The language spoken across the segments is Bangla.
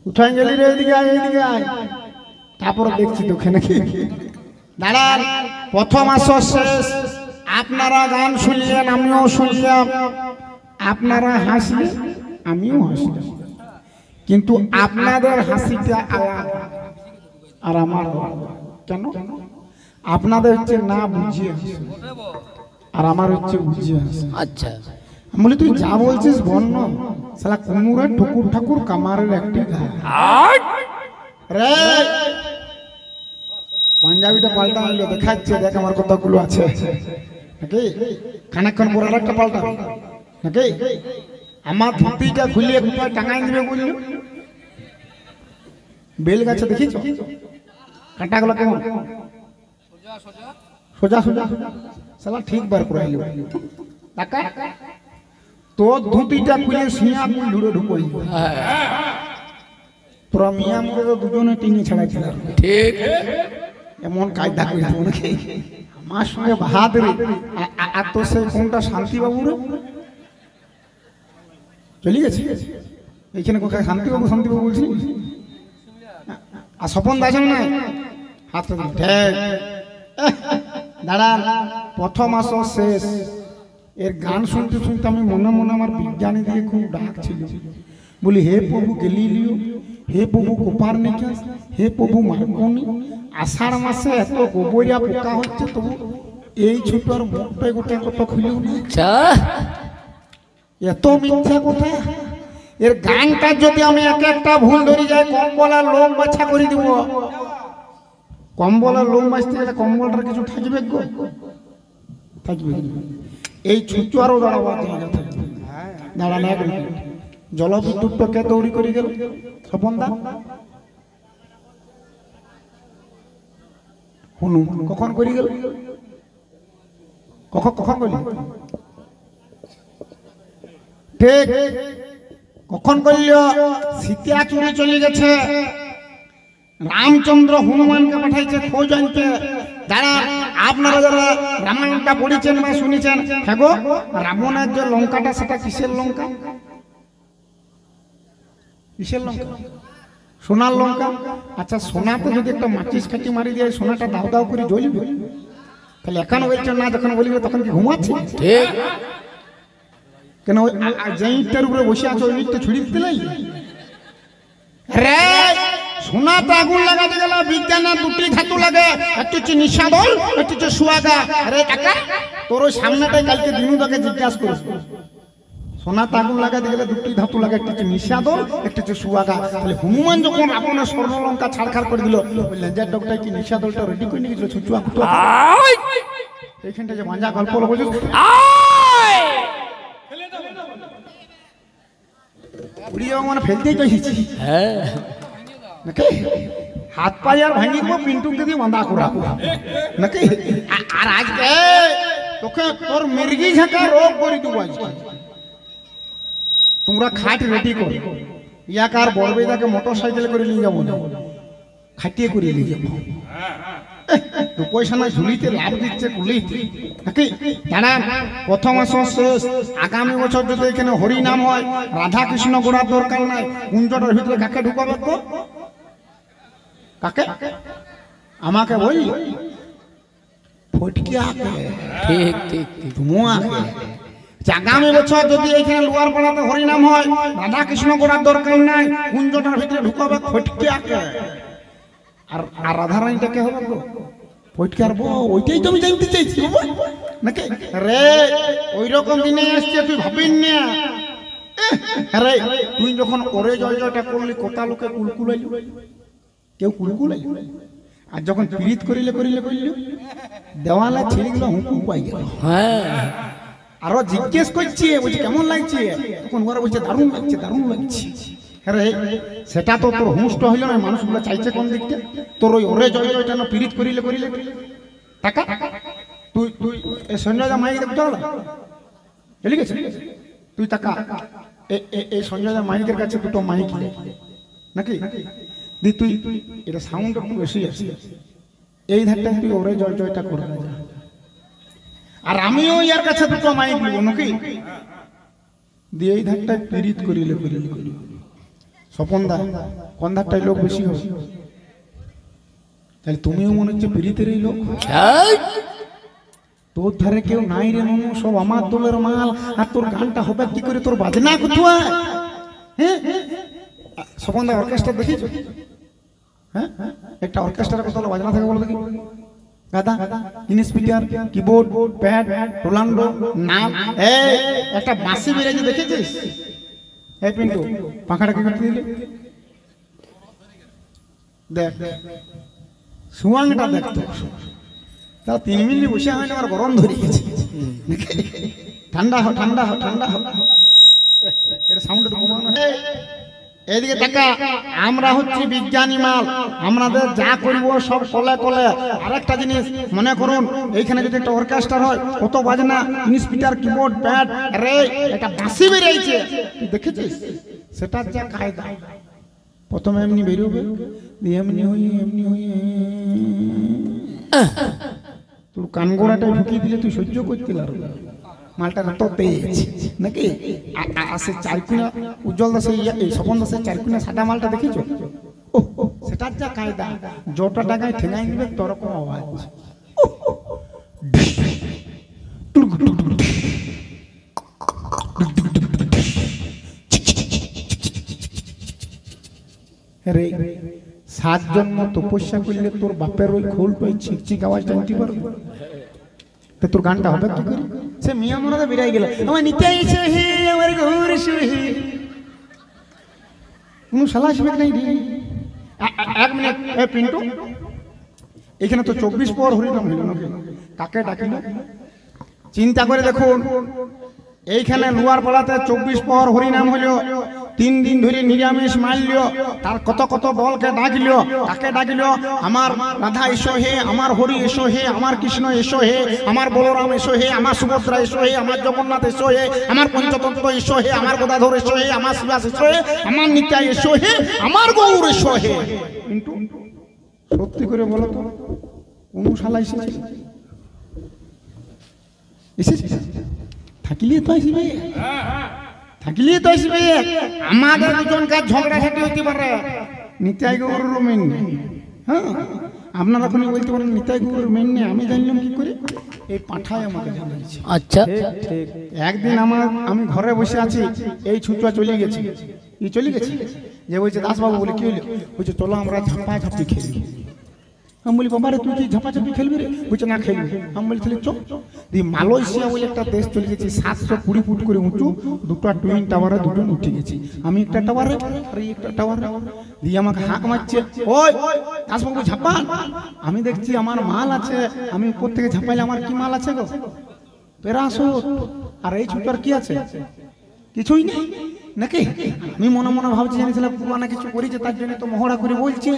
উঠাই গেলি রে, এদিকে আয়, এদিকে আয়। তারপর দেখছি তোকে নাকি দাঁড়ান। প্রথম আসর শেষ, আপনারা গান শুনলেন, আমিও শুনলাম, আপনারা হাসলেন, আমিও হাসলাম, কিন্তু আপনাদের হাসিটা আলাদা আর আমার আলাদা। কেন? আপনাদের হচ্ছে না বুঝিয়ে হাসে, আর আমার হচ্ছে বুঝিয়ে হাসে। আচ্ছা, আমি বলি তুই যা বলছিস বন্য, শালা কুমুরের ঠকুর ঠাকুর কামারের একটি গায়ে রে। পাঞ্জাবিটা পাল্টা হইলো, দেখাচ্ছে, দেখ আমার কতগুলো আছে নাকি, খানিকক্ষণ পর আর একটা পাল্টা নাকি, আমার ধুতিটা খুলিয়ে কোথায় টাঙাই দিবে বললো। বেল গাছে দেখিছ কাঁটাগুলো কেমন সোজা সোজা, শালা ঠিক বার করাইলো। টাকা তোর ধুতিটা খুলে সিয়া মুল ধুড়ে ঢুকোই, তোরা মিয়া মুড়ে তো দুজনে টিঙে ছাড়াইছিল। ঠিক এমন কায়দা করে দেবো নাকি আমার সঙ্গে ভাত রে। আর তো সে কোনটা শান্তিবাবু রে চলে গেছে, এইখানে কোথায় শান্তিবাবু শান্তিবাবু বলছি। আর স্বপন দাসন নাই হাত দাঁড়ান। প্রথম আসর শেষ, এর গান শুনতে শুনতে আমি মনে মনে আমার বিজ্ঞানী দিয়ে খুব ডাক ছিল। বলি হে প্রভু গ্যালিলিও, হে প্রভু কোপারনিকাস, হে প্রভু মার্কনি, আষাঢ় মাসে এত গোবরিয়া পোকা হচ্ছে, তবু এই ছোটর মুখটাই গোটা কত খুলেও না, এত মিথ্যা কথা। এর গানটা যদি আমি এক একটা ভুল ধরে যাই, কম্বলার লোম বাছা করে দিব। কম্বলার লোম বাঁচতে গেলে কম্বলটার কিছু থাকবে গো, থাকবে। এই ছুটু আরো দাঁড়াবার জায়গা থাকবে। দাঁড়ানো এক মিনিট, জলবিদ্যুৎটা কে তৈরি করে গেল? স্বপন দা শুনু, কখন করে গেল? কখন করলি? ঠিক কখন করল? সীতা চুরি চলে গেছে, রামচন্দ্র হনুমানকে পাঠাইছে খোঁজ আনতে। যারা আপনারা যারা রামায়ণটা পড়েছেন বা শুনেছেন, হ্যাঁ গো, রাবণের যে লঙ্কাটা সেটা কিসের লঙ্কা? কিসের লঙ্কা? সোনার লঙ্কা। আচ্ছা, সোনাতে যদি একটা মাচিস কাটি মারি দিয়ে সোনাটা দাও দাও করে জ্বলবে, তাহলে এখন বলছেন না, যখন বলবে তখন কি ঘুমাচ্ছে? ঠিক। কেন যে ইটটার উপরে বসে আছে ওই ইটটা ছুড়ে দিতে লাগবে রে? সোনাতে আগুন লাগাতে গেলে বিজ্ঞানের দুটি ধাতু লাগে, একটি হচ্ছে নিশাদল, একটি হচ্ছে সুয়াগা। আরে কাকা, তোর ওই সামনেটাই কালকে দিনুদাকে জিজ্ঞাসা করবো। সোনাতে আগুন লাগাতে গেলে দুটি ধাতু লাগে, একটি হচ্ছে নিশাদল, একটি হচ্ছে সুয়াগা। তাহলে হনুমান যখন আপনার স্বর্ণলঙ্কা ছাড়খাড় করে দিল, লেজার ডগটা কি নিশাদলটা রেডি করে নিয়ে গেছিল ছুচুয়া কুটুয়া? এইখানটা যে মাঞ্জা গল্প বলছিস, উড়িয়ে মানে ফেলতেই চাইছি। হ্যাঁ নাকি হাত পায়ে আর ভাঙি দেবো, পিন্টুকে দিয়ে বাঁধা করা নাকি। আর আজকে তোকে তোর মির্গি ঝাঁকা রোগ করে দেবো। আজকে তোমরা খাট রেডি করো, ইয়াকে আর বড়বেদাকে মোটর সাইকেল করে নিয়ে যাবো না, খাটিয়ে করে নিয়ে যাবো। পয়সা না ঝুলিতে লাভ দিচ্ছে কুলিতে নাকি। জানেন প্রথম আসর শেষ, আগামী বছর যদি এখানে হরি নাম হয়, রাধা কৃষ্ণ গোড়ার দরকার নাই, কুঞ্জটার ভিতরে কাকে ঢুকাবে তো? কাকে? আমাকে বল ফটকে আকে। ঠিক ঠিক তুমো আকে। আগামী বছর যদি এখানে লোয়ার পাড়াতে হরি নাম হয়, রাধা কৃষ্ণ গোড়ার দরকার নাই, কুঞ্জটার ভিতরে ঢুকাবে ফটকে আকে। আর রাধা রানীটা কে হবে গো? ফটকে আর বউ, ওইটাই তো আমি জানতে চাইছি নাকি রে। ওই রকম দিনে আসছে তুই ভাবিন না রে। তুই যখন ওরে জয় জয়টা করলি, কত লোকে কুলকুলাইল, কেউ কুলকুলাইল। আর যখন পীড়িত করিলে করিলে করিল, দেওয়ালে ছিঁড়িগুলো হুকুম পাই গেল। হ্যাঁ, আরো জিজ্ঞেস করছি বলছি কেমন লাগছে, তখন ওরা বলছে দারুণ লাগছে, দারুণ লাগছে। আরে সেটা তো তোর হুঁষ্ট হইল না, মানুষগুলো চাইছে কোন দিকটা? তোর ওই ওরে জয় জয়টা না পীড়িত করিলে করিলে টাকা। তুই তুই সঞ্জয় দা মাইক দেখতে হলো চলে গেছে। তুই টাকা এই সঞ্জয় দা মাইকের কাছে দুটো মাইক নাকি দি, তুই এটা সাউন্ড একটু বেশি আছে, এই ধারটা তুই ওরে জয় জয়টা করে। আর আমিও ইয়ার কাছে দুটো মাইক নিব নাকি, দিয়ে এই ধারটা পীড়িত করিলে করিলে করিলে স্বপনদা কন্ধারটাই লোক বেশি হবে, তাহলে তুমিও মনে হচ্ছে পিড়িতেরই লোক। তোর ধারে কেউ নাই রে মনু, সব আমার দলের মাল, আর তোর গানটা হবে কি করে, তোর বাজনা কোথায়? হ্যাঁ স্বপনদা অর্কেস্ট্রা দেখিছো? হ্যাঁ একটা অর্কেস্ট্রার কথা বাজনা থাকে বলো দেখি। গাদা, স্পিকার, কিবোর্ড, প্যাড, রোলান্ডো, নাম, একটা বাঁশি বেড়েছে দেখেছিস? এই পিন্টু পাখাটা কি করতে দিলে? দেখ সুয়াংটা দেখতো, তা 3 মিনিট বসে হয় না, আমার গরম ধরে গেছে। ঠান্ডা হ ঠান্ডা হ ঠান্ডা হ, এটা সাউন্ড কমানো। এদিকে দেখা, আমরা হচ্ছি বিজ্ঞানী মাল, আমাদের যা করব সব কলে কলে। আরেকটা জিনিস মনে করুন, এইখানে যদি একটা অর্কেস্ট্রা হয়, কত বাজনা, স্পিকার, কিবোর্ড, প্যাড, আরে একটা বাঁশি বেরিয়েছে, তুই দেখেছিস? সেটার যা কায়দা, প্রথমে এমনি বেরোবে, এমনি হয়ে তোর কানগোড়াটা ঢুকিয়ে দিলে তুই সহ্য করতে পারবি মালটা এত তেজ নাকি? আসে চারকুনা উজ্জ্বল দাসের স্বপন দাসের চারকুনা সাদা মালটা দেখেছো? সেটার যা কায়দা, জটা টাকায় ঠেঙাই দিবে তোরকম আওয়াজ। রে 7 জন্ম তপস্যা করলে তোর বাপের ওই খোল পাই ছিকছিক আওয়াজ টানতে পারবো? তোর গানটা হবে কি করে? সে মিয়া মরাদা বেরাই গেল, আমার নিতাই সহে আমার গৌর সহে, কোনো শালা আসবে নাই রে। 1 মিনিট, এ পিন্টু, এখানে তো 24 পর হরিনাম হইল নাকি? কাকে ডাকিল? চিন্তা করে দেখুন, এইখানে লোয়ার পাড়াতে 24 পর হরিনাম হইল, 3 দিন ধরে নিরামিষ মারল, তার কত কত বলকে ডাকল, কাকে ডাকল? আমার রাধা এসো হে, আমার হরি এসো হে, আমার কৃষ্ণ এসো হে, আমার বলরাম এসো হে, আমার সুভদ্রা এসো হে, আমার জগন্নাথ এসো হে, আমার পঞ্চতন্ত্র এসো হে, আমার গদাধর এসো হে, আমার শিবাস এসো হে, আমার নিতাই এসো হে, আমার গৌর এসো হে। কিন্তু সত্যি করে বলো তো, কোন শালা এসেছে? এসেছে থাকিলে তো আসবে, থাকলে তো আসবে। আমাদের দুজনকার ঝগড়াঝাটি হইতে পারে, নিতাই গৌরের মেন নেই। হ্যাঁ আপনারা এখন বলতে পারেন নিতাই গৌরের মেন নেই, আমি জানলাম কি করে? এই পাঠায় আমাকে জানাইছে। আচ্ছা ঠিক। একদিন আমি ঘরে বসে আছি, এই ছুটুয়া চলে গেছে, চলে গেছে, যে বলছে দাসবাবু বলে কি হইলো? বলছে চলো আমরা ঝাঁপাঝাঁপি খেলি। আমি বলি বাবারে তুই কি ঝাঁপাঝাঁপি খেলবি রে? বলছে না খেলবি। আমি বলি তাহলে চল। দিয়ে মালয়েশিয়া বলে একটা দেশ চলে গেছি, 720 ফুট করে উঁচু, 2টা টুইন টাওয়ারে 2জন উঠে গেছি, আমি একটা টাওয়ারে আর এই একটা টাওয়ারে। দিয়ে আমাকে হাঁক মারছে, ওই দাসবাবু ঝাঁপান। আমি দেখছি আমার মাল আছে, আমি উপর থেকে ঝাঁপাইলে আমার কি মাল আছে গো? প্যারাশুট। আর এই ছুটার কি আছে? কিছুই নেই নাকি? আমি মনে মনে ভাবছি জানিছিলাম পুরানা কিছু করেছে, তার জন্য তো মহড়া করে বলছে।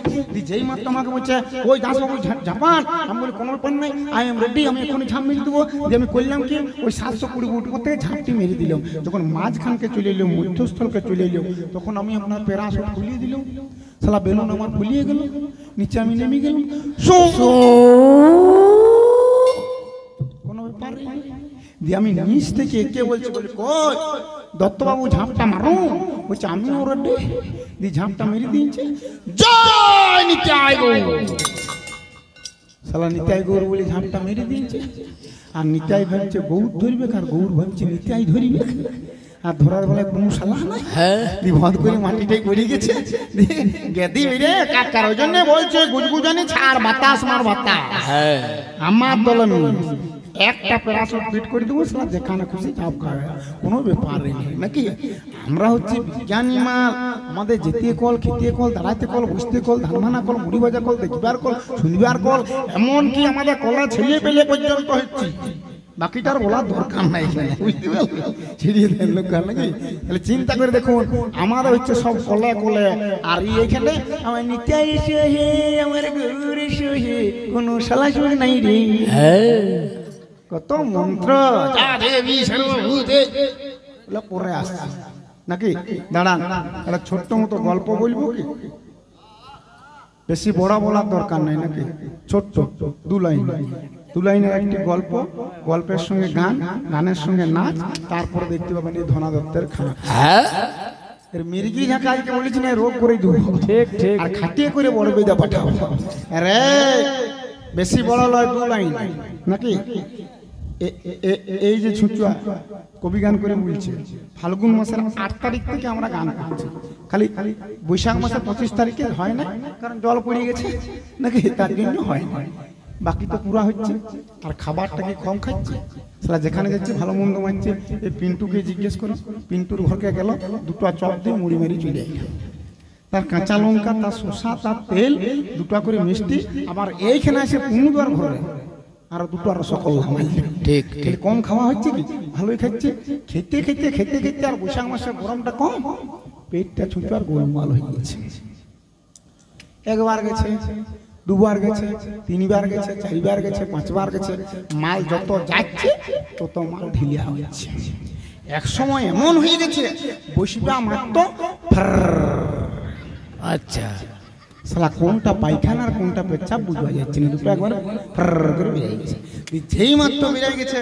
যেই মাত্র আমাকে বলছে ওই দাসবাবু ঝাঁপান, আমি বলি কোনো ব্যাপার নাই, আই এম রেডি, আমি এখনই ঝাঁপ মেরে দেবো। যে আমি করলাম কি, ওই 720 ফুট উপর থেকে ঝাঁপটি মেরে দিলাম। যখন মাঝখানকে চলে এলো, মধ্যস্থলকে চলে এলো, তখন আমি আপনার প্যারাশুট খুলিয়ে দিলাম, শালা বেলুন আমার ফুলিয়ে গেল, নিচে আমি নেমে গেলাম। কোনো ব্যাপার নেই। দিয়ে আমি নিচ থেকে কে বলছি, বলি কই দত্তবাবু ঝাঁপটা মারো। বলছে আমিও রেডি। দিয়ে ঝাঁপটা মেরে দিয়েছে, জয় নিতাই গৌর। শালা নিতাই গৌর বলে ঝাঁপটা মেরে দিয়েছে। আর নিতাই ভাবছে গৌর ধরবে, আর গৌর ভাবছে নিতাই ধরবে। আর ধরার বেলায় কোনো শালা নাই, ভদ করে মাটিটাই করে গেছে। গেদি বেরে কাকার, ওই জন্য বলছে গুজগুজানি ছাড়, বাতাস মার বাতাস। আমার দলে একটা প্যারাশুট ফিট করে দেবো, সেটা যেখানে খুশি ঝাঁপ খাবে, কোনো ব্যাপার নেই নাকি? আমরা হচ্ছে বিজ্ঞানী মাল, আমাদের যেতে কল, খেতে কল, দাঁড়াইতে কল, বসতে কল, ধান ভানা কল, মুড়ি ভাজা কল, দেখবার কল, শুনবার কল, এমনকি আমাদের কলা ছেলে পেলে পর্যন্ত হচ্ছে। বাকিটার বলার দরকার নাই, বুঝতে পারলেন? ছিড়িয়ে দেন লোক নাকি? তাহলে চিন্তা করে দেখুন, আমাদের হচ্ছে সব কলে কলে। আর এইখানে আমার নিতাই এসে হে, আমার গৌর এসে হে, কোনো শালা শুনে নাই রে। কত মন্ত্র পরে আসছে নাকি? দাঁড়ান, একটা ছোট্ট মতো গল্প বলবো কি? বেশি বড় বলার দরকার নাই নাকি? ছোট্ট 2 লাইন, 2 লাইনের একটি গল্প, গল্পের সঙ্গে গান, গানের সঙ্গে নাচ, তারপরে দেখতে পাবেন এই ধনা দত্তের খানা। মির্গি ঝাঁকা আজকে বলেছি না রোগ করে দেবো, ঠিক ঠিক। আর খাটিয়ে করে বড় বেদা পাঠাবো। আরে বেশি বড় লয় 2 লাইন নাকি? এই যে ছুচুয়া কবি গান করে বলছে ফাল্গুন মাসের 8 তারিখ থেকে আমরা গান করছি, খালি বৈশাখ মাসের 25 তারিখে হয় না, কারণ জল পড়ে গেছে নাকি, তার জন্য হয় না। বাকি তো পুরা হচ্ছে। আর খাবারটাকে কম খাচ্ছে, সেটা যেখানে যাচ্ছে ভালো মন্দ মানছে। এই পিন্টুকে জিজ্ঞেস করো, পিন্টুর ঘরকে গেল, 2টা চপ দিয়ে মুড়ি মারি চলে গেল। তার কাঁচা লঙ্কা, তার শসা, তার তেল, 2টা করে মিষ্টি, আবার এইখানে এসে পুনুদার ঘরে আর 2টা রসগোল্লা মারল। ঠিক ঠিক। কম খাওয়া হচ্ছে কি? ভালোই খাচ্ছে। খেতে খেতে খেতে খেতে আর বৈশাখ মাসে গরমটা কম, পেটটা ছুঁচো আর গোলমাল হয়ে গেছে। একবার গেছে, 2বার গেছে, 3বার গেছে, 4বার গেছে, 5বার গেছে। মাল যত যাচ্ছে তত মাল ঢিলিয়া হচ্ছে। এক সময় এমন হয়ে গেছে বসিবা মাত্র আচ্ছা, শালা কোনটা পায়খানা আর কোনটা পেচ্ছাপ বুঝা যাচ্ছে না, 2টো একবার করে বেরিয়ে গেছে। যেই মাত্র বেরিয়ে গেছে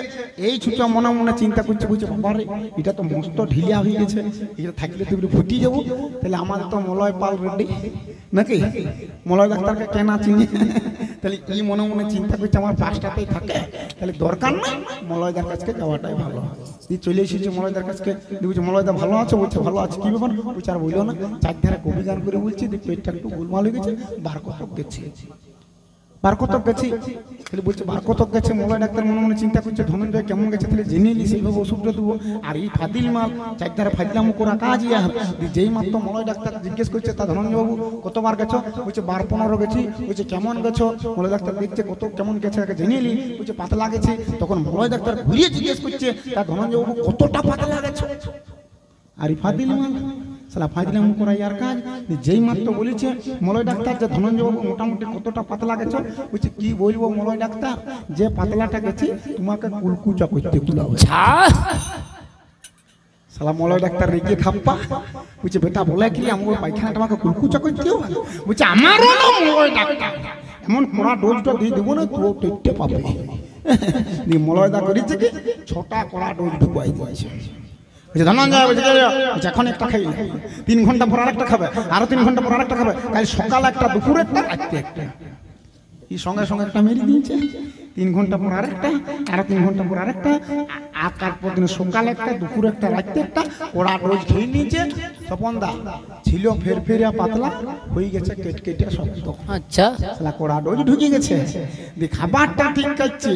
এই ছুটা মনে মনে চিন্তা করছে, বুঝছে বাবারে এটা তো মস্ত ঢিলিয়া হয়ে গেছে, এটা থাকলে তো ফুটি যাবো, তাহলে আমাদের তো মলয় পাল রেডি নাকি, মলয় ডাক্তারকে কেনা চিনি, তাহলে এই মনে মনে চিন্তা করছে আমার 5টাতেই থাকে, তাহলে দরকার না মলয়দার কাছকে যাওয়াটাই ভালো। চলে এসেছে মলয়দার কাছকে, বলছে মলয়দা ভালো আছে? বলছে ভালো আছে। কি ব্যাপার? বলছে আর বললো না, 4 ধারে কবি গান করে বলছি পেটটা একটু গোলমাল হয়ে গেছে, বার কতক গেছে, বার কতক গেছে। তাহলে বলছে বার কতক গেছে। মলয় ডাক্তার মনে মনে চিন্তা করছে ধনঞ্জয় কেমন গেছে, তাহলে জেনে নিই সেইভাবে ওষুধটা দেবো। আর এই ফাদিল মাল 4 ধারে ফাজলাম করা কাজ ইয়া। যেই মাত্র মলয় ডাক্তার জিজ্ঞেস করছে তা ধনঞ্জয় বাবু কতবার গেছো? বলছে 12-15 গেছি। বলছে কেমন গেছো? মলয় ডাক্তার দেখছে কত কেমন গেছে আগে জেনে নিই। বলছে পাতলা গেছে। তখন মলয় ডাক্তার ঘুরিয়ে জিজ্ঞেস করছে তা ধনঞ্জয় বাবু কতটা পাতলা গেছো? আর এই ফাদিল মাল সালা ফাজলাম করা ইয়ার কাজ। যেই মাত্র বলেছে মলয় ডাক্তার যে ধনঞ্জয় বাবু মোটামুটি কতটা পাতলা গেছো, বলছে কি বলবো মলয় ডাক্তার, যে পাতলাটা গেছে তোমাকে কুলকুচা করতে কুলাবে। সালা মলয় ডাক্তার রেগে খাপ্পা, বলছে বেটা বলে কি আমার পায়খানাটা আমাকে কুলকুচা করতে হবে? বলছে আমারও না মলয় ডাক্তার, এমন কোড়া ডোজটা দিয়ে দেবো না তো টেটে পাবে। মলয় দা করেছে কি 6টা কোড়া ডোজ ঢুকাই দিয়েছে। ধনঞ্জয় বলছে এখন একটা খাই, 3 ঘন্টা পর আরেকটা খাবে, আরো 3 ঘন্টা পর আরেকটা খাবে, কাল সকাল একটা, দুপুর একটা, রাত্রে একটা। এই সঙ্গে সঙ্গে একটা মেরে দিয়েছে। 3 ঘন্টা পর আরেকটা, আরো 3 ঘন্টা পর আরেকটা, আর তারপর দিন সকাল একটা, দুপুর একটা, রাত্রে একটা, ওরা রোজ খেয়ে নিয়েছে। স্বপনদা ছিল ফেরফেরিয়া পাতলা হয়ে গেছে, কেটকেটে শক্ত। আচ্ছা, শালা কোড়া ডোজ ঢুকে গেছে। খাবারটা ঠিক খাচ্ছে,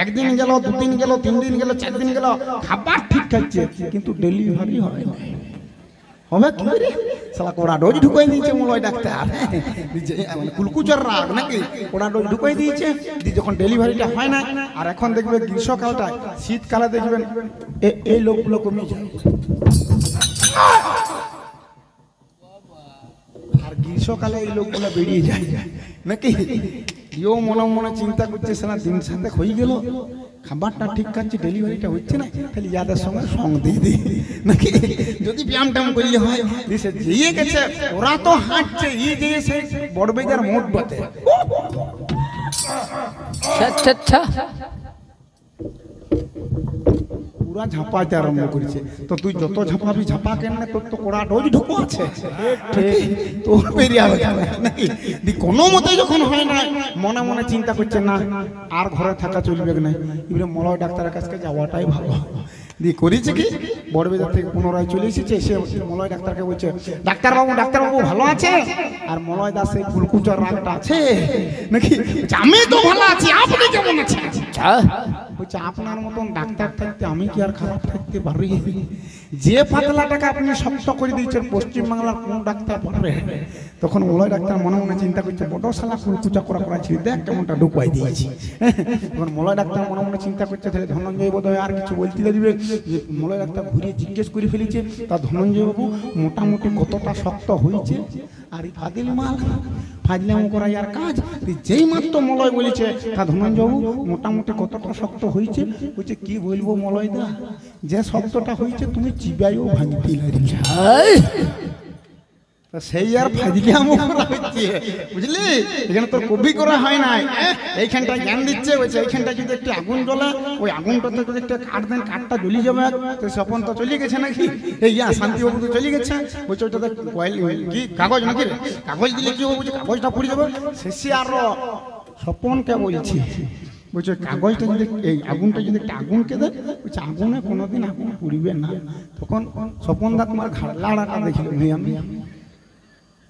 1 দিন গেল, 2 দিন গেল, 3 দিন গেল, 4 দিন গেল, খাবার ঠিক খাচ্ছে, কিন্তু ডেলিভারি হয় না। হবে কি করে? শালা কোড়া ডোজ ঢুকাই দিয়েছে মলয় ডাক্তার, মানে কুলকুচার রাগ নাকি, কোড়া ডোজ ঢুকাই দিয়েছে। যখন ডেলিভারিটা হয় না, আর এখন দেখবে গ্রীষ্মকালটা, শীতকালে দেখবেন এই লোকগুলো কমে যায়, আর গ্রীষ্মকালে এই লোকগুলো বেরিয়ে যায় নাকি। ইও মনে মনে চিন্তা করছে সারা দিন সাথে হয়ে গেল, খাবারটা ঠিক খাচ্ছে, ডেলিভারিটা হচ্ছে না, তাহলে ইয়াদের সঙ্গে সঙ্গ দিয়ে দিই নাকি। যদি ব্যায়াম ট্যাম করলে হয়, সে যেয়ে গেছে, ওরা তো হাঁটছে, ই যে সে বড়বেজার মোট বাতে পুরা ঝাঁপাইতে আরম্ভ করেছে। তো তুই যত ঝাঁপাবি ঝাঁপা কেন না, তোর তো কোড়া ডোজ ঢুকো আছে, তোর বেরিয়ে হবে নাকি। কোনো মতে যখন হয় না, মনে মনে চিন্তা করছে না আর ঘরে থাকা চলবে না, এবারে মলয় ডাক্তারের কাছে যাওয়াটাই ভালো। দিয়ে করেছে কি, বড়বাজার থেকে পুনরায় চলে এসেছে। সে মলয় ডাক্তারকে বলছে ডাক্তারবাবু ভালো আছে? আর মলয় দাস সেই কুলকুচার রাগটা আছে নাকি, আমি তো ভালো আছি, আপনি কেমন আছেন? বলছে আপনার মতন ডাক্তার থাকতে আমি কি আর খারাপ থাকতে পারি? যে পাতলাটাকে আপনি শক্ত করে দিয়েছেন, পশ্চিমবাংলার কোন ডাক্তার পারবে? তখন মলয় ডাক্তার মনে মনে চিন্তা করছে বড় শালা কুলকুচা করা ছিল, দেখ কেমনটা ঢুকাই দিয়েছি। তখন মলয় ডাক্তার মনে মনে চিন্তা করছে তাহলে ধনঞ্জয় বোধ হয় আর কিছু বলতে লাগবে। মলয় ডাক্তার ঘুরিয়ে জিজ্ঞেস করে ফেলেছে তা ধনঞ্জয় বাবু মোটামুটি কতটা শক্ত হয়েছে? আর এই ফাদিল মাল ফাজলাম করা আর কাজ। যেই মাত্র মলয় বলেছে তা ধনঞ্জয় বাবু মোটামুটি কতটা শক্ত হয়েছে? বলছে কি বলবো মলয় দা, যে শক্তটা হয়েছে তুমি চিবাইও ভাঙতে লাগছে। সেই আর ফাজিলামো করা হচ্ছে, বুঝলি? এখানে তোর কবি করা হয় নাই, এইখানটা জ্ঞান দিচ্ছে। বলছে এইখানটা যদি একটু আগুন জ্বলে, ওই আগুনটাতে যদি একটু কাঠ দেন, কাঠটা জ্বলি যাবে। তো স্বপন তো চলে গেছে নাকি, এই শান্তিবাবু তো চলে গেছে। বলছে ওইটাতে কি কাগজ নাকি, কাগজ দিলে কি হবে? কাগজটা পড়ে যাবে। শেষে আরো স্বপনকে বলছি, বলছে কাগজটা যদি এই আগুনটা যদি একটা আগুনকে দেয়, বলছে আগুনে কোনোদিন আগুন পুড়িবে না। তখন স্বপন দা তোমার ঘাড়লাড়াটা দেখিল আমি,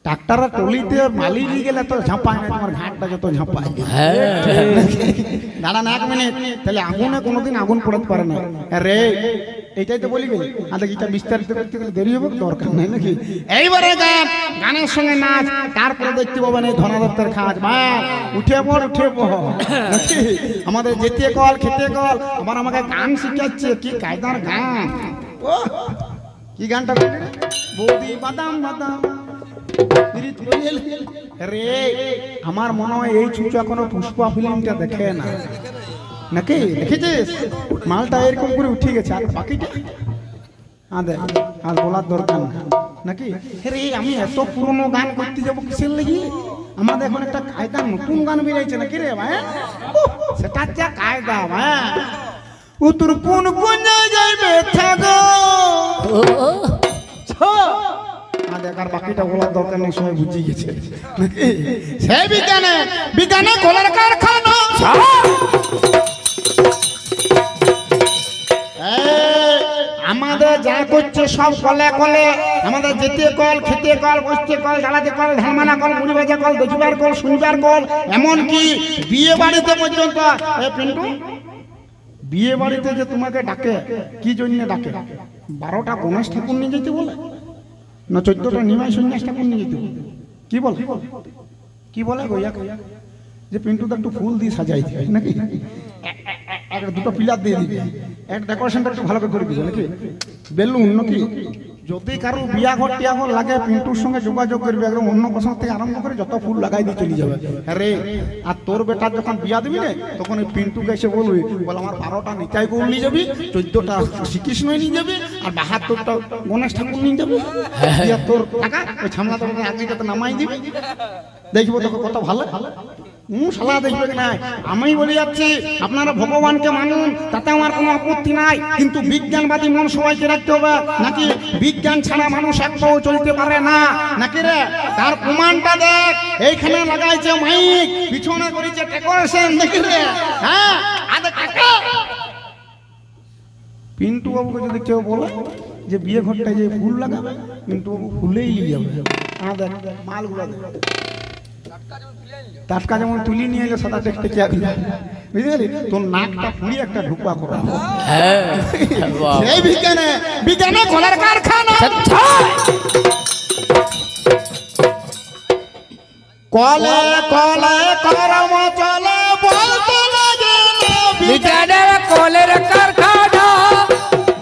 ট্রাক্টরের টলিতে মালি নিয়ে গেলে তো ঝাঁপায় না, তোমার ঘাটটা যত ঝাঁপায়। দাঁড়ান 1 মিনিট, তাহলে আগুনে কোনোদিন আগুন পড়াতে পারে না রে, এইটাই তো বলি গেলি। আর এটা বিস্তারিত করতে গেলে দেরি হবে, দরকার নেই নাকি? এইবারে গান, গানের সঙ্গে নাচ, তারপরে দেখতে পাবেন এই ধনাদত্তের খাজ। বা উঠে পড়, উঠে পড় নাকি? আমাদের যেতে কল, খেতে কল, আবার আমাকে গান শিখাচ্ছে, কি কায়দার গান। ও কি গানটা বৌদি বাদাম বাদাম রে। আমার মনে হয় এই ছুঁচো এখনো পুষ্পা ফিল্মটা দেখে না নাকি? দেখেছিস? মালটা এরকম করে উঠে গেছে, আর বাকিটা আর বলার দরকার নাকি? রে আমি এত পুরনো গান করতে যাবো কিসের লাগি? আমাদের এখন একটা কায়দা নতুন গান বেরিয়েছে নাকি রে ভাই? সেটা যা কায়দা ভাই, ও তোর কোন কোন জায়গায় ব্যথা গো। দেখার বাকিটা বলার দরকার নেই, সবাই বুঝে গেছে। সেই বিজ্ঞানে কলের কারখানা, আমাদের যা করছে সব কলে কলে। আমাদের যেতে কল, খেতে কল, বসতে কল, জ্বালাতে কল, ধানমানা কল, মুড়ি ভাজা কল, দেখিবার কল, শুনবার কল, এমনকি বিয়ে বাড়িতে পর্যন্ত। পিন্টু, বিয়ে বাড়িতে যে তোমাকে ডাকে কি জন্য ডাকে? 12টা গণেশ ঠাকুর নিয়ে যেতে বলে না 14টা নিমাই সন্ন্যাস ঠাকুর নিয়ে যেতে বলে? কি বলে, কি বলে গইয়া যে পিন্টু তো একটু ফুল দিয়ে সাজাই দিবে নাকি, একটা দুটো পিলার দিয়ে দিবে, এক ডেকোরেশনটা একটু ভালো করে দিবে নাকি, বেলুন নাকি। যদি কারো বিয়া ঘর টিয়া ঘর লাগে, পিন্টুর সঙ্গে যোগাযোগ করবে, একদম অন্য পছন্দ থেকে আরম্ভ করে যত ফুল লাগাই দিয়ে চলে যাবে। আরে আর তোর বেটার যখন বিয়া দিবি না, তখন ওই পিন্টুকে এসে বলবি, বল আমার 12টা নিতাই গৌর নিয়ে যাবি, 14টা শ্রীকৃষ্ণ নিয়ে যাবি, আর 72টা গণেশ ঠাকুর নিয়ে যাবি। তোর টাকা ওই ছামলা তোমাকে আজকে নামাই দিবি, দেখবো তোকে কত ভালো। শালা দেখবে না, আমি বলে যাচ্ছি আপনারা ভগবানকে মানুন, তাতে আমার কোনো আপত্তি নাই, কিন্তু বিজ্ঞানবাদী মন সবাইকে রাখতে হবে নাকি? বিজ্ঞান ছাড়া মানুষ এক পাও চলতে পারে না নাকি রে? তার প্রমাণটা দেখ, এইখানে লাগাইছে মাইক, পিছনে করেছে ডেকোরেশন নাকি রে? হ্যাঁ, পিন্টু বাবুকে যদি কেউ বলে যে বিয়ে ঘরটায় যে ফুল লাগাবে, পিন্টু বাবু ফুলেই নিয়ে যাবে। দেখ মালগুলো দেখ, টাটকা যেমন তুলি নিয়ে এলো সাদা দেখতে কি আগে, বুঝলি? তোর নাকটা পুড়িয়ে একটা ঢুকা করা। সেই বিজ্ঞানে কলার কারখানা, কলে কলে কর্ম চলে, বলতে লাগে বিজ্ঞানের কলের কারখানা,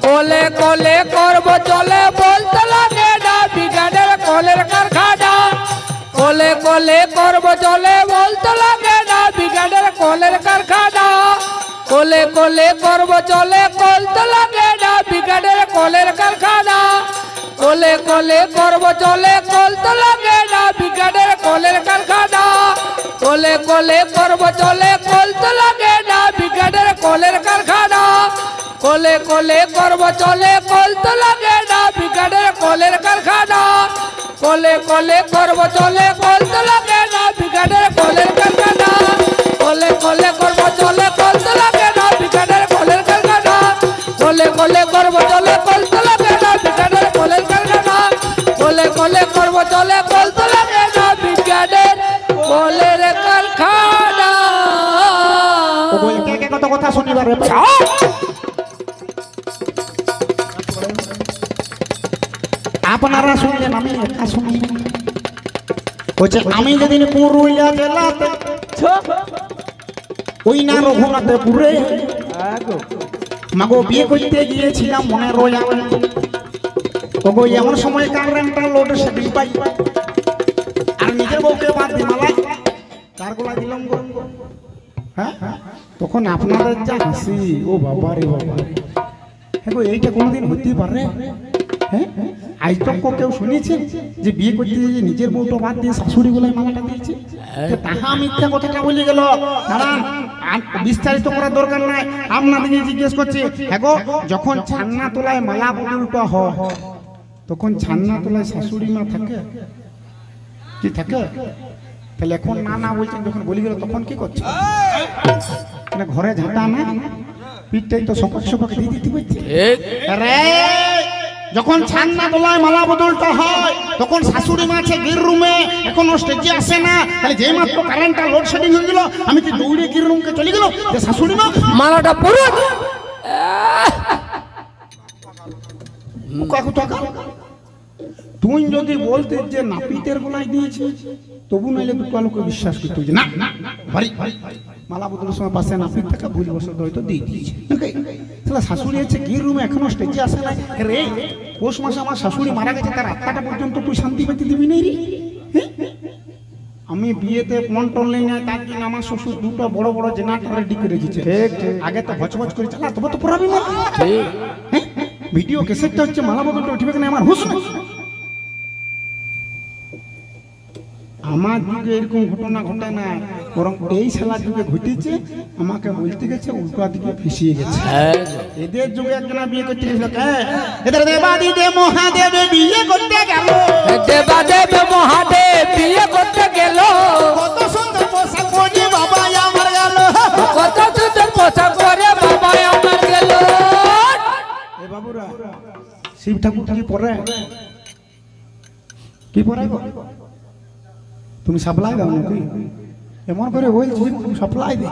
কলে কলে কর্ম চলে, বলতে লাগে না বিজ্ঞানের কলের কারখানা, কলে কলে কর্ম চলে, বলতে লাগে না বিজ্ঞানের কলের কারখানা, কলে কলে কর্ম চলে, বলতে লাগে না বিজ্ঞানের কলের কারখানা, কলে কলে কর্ম চলে, বলতে লাগে না বিজ্ঞানের কলের কারখানা, কলে কলে কর্ম চলে, বলতে লাগে না বিজ্ঞানের কলের কারখানা, কলে কলে কর্ম চলে, বলতে লাগে না বিজ্ঞানের কলের কারখানা, কলে কলে কর্ম চলে, বলতে লাগে না বিজ্ঞানের কলের কারখানা, কলে কলে কর্ম চলে, বলতে লাগে না বিজ্ঞানের কলের কারখানা, কলে কলে কর্ম চলে, বলতে লাগে না বিজ্ঞানের কলের কারখানা, কলে কলে কর্ম চলে, বলতে লাগে না বিজ্ঞানের কলের কারখানা। কত কথা শুনিবার আপনারা শুনলেন, আমি একা শুনি। বলছে আমি যেদিন পুরুলিয়া জেলাতে, ওই না রঘুনাথপুরে মাগো বিয়ে করতে গিয়েছিলাম, মনে রোয়া ওগো এমন সময় কারেন্টটা লোড সেটিং পাই, আর নিজের বউকে বাদ দি মালাই কার গোলা দিলাম গো। হ্যাঁ, তখন আপনাদের যা হাসি, ও বাবা রে বাবা, হ্যাঁ গো এইটা কোনোদিন হতে পারে? হ্যাঁ, আজ তো কেউ শুনেছেন যে বিয়ে করতে যে নিজের বউটা বাদ দিয়ে শাশুড়ি বলে মালাটা দিয়েছে? তাহা মিথ্যা কথাটা বলে গেল। দাঁড়ান, বিস্তারিত করার দরকার নাই, আপনাদেরকে জিজ্ঞেস করছি। হ্যাঁ গো, যখন ছান্না তোলায় মালা বদলটা হয় তখন ছান্না তোলায় শাশুড়ি মা থাকে কি থাকে? তাহলে এখন না না বলছেন, যখন বলি গেল তখন কি করছে? ঘরে ঝাঁটা না, পিঠটাই তো সপক সপক দিয়ে দিতে পারছে। যখন ছান্না তোলায় মালা বদলটা হয় তখন শাশুড়ি মা আছে গির রুমে, এখনো স্টেজে আসে না। তাহলে যে মাত্র কারেন্টটা লোডশেডিং হয়ে গেল, আমি কি দৌড়ে গির রুমকে চলে গেল যে শাশুড়ি মা মালাটা পরে তুই যদি বলতে যে নাপিতের গলায় দিয়েছে তবু নাইলে দুটো লোকে বিশ্বাস করতে যে না মালা বদলের সময় পাশে নাপিত থাকে, ভুল বসত হয়তো দিয়ে দিয়েছে। তাহলে শাশুড়ি আছে গির রুমে, এখনো স্টেজে আসে না। রে পৌষ মাসে আমার শাশুড়ি মারা গেছে, তার আত্মাটা পর্যন্ত তুই শান্তি পেতে দিবি নেই রে। আমি বিয়েতে মন টনলি না, তার জন্য আমার শ্বশুর দুটো বড় বড় জেনারেটর রেডি করে রেখেছে। আগে তো ভচভচ করে চালা, তবে তো পড়াবি না। ভিডিও ক্যাসেটটা হচ্ছে মালা বদলটা উঠবে কিনা আমার হুঁশ না। আমার যুগে এরকম ঘটনা ঘটে না, বরং এই শালা যুগে ঘটেছে। আমাকে বলতে গেছে উল্টা দিকে ফিসিয়ে গেছে। এদের যুগে একজন বিয়ে করতে গেছিল, এদের দেবাদিদেব মহাদেব বিয়ে করতে গেল, দেবাদেব মহাদেব বিয়ে করতে গেল, কত সুন্দর পোশাক পরে বাবা আমার গেল, কত সুন্দর পোশাক পরে বাবা আমার গেল। এ বাবুরা, শিব ঠাকুর কি পরে? কি পরে গো? তুমি সাপ্লাই দাও নাকি? এমন করে বলছি তুমি সাপ্লাই দে।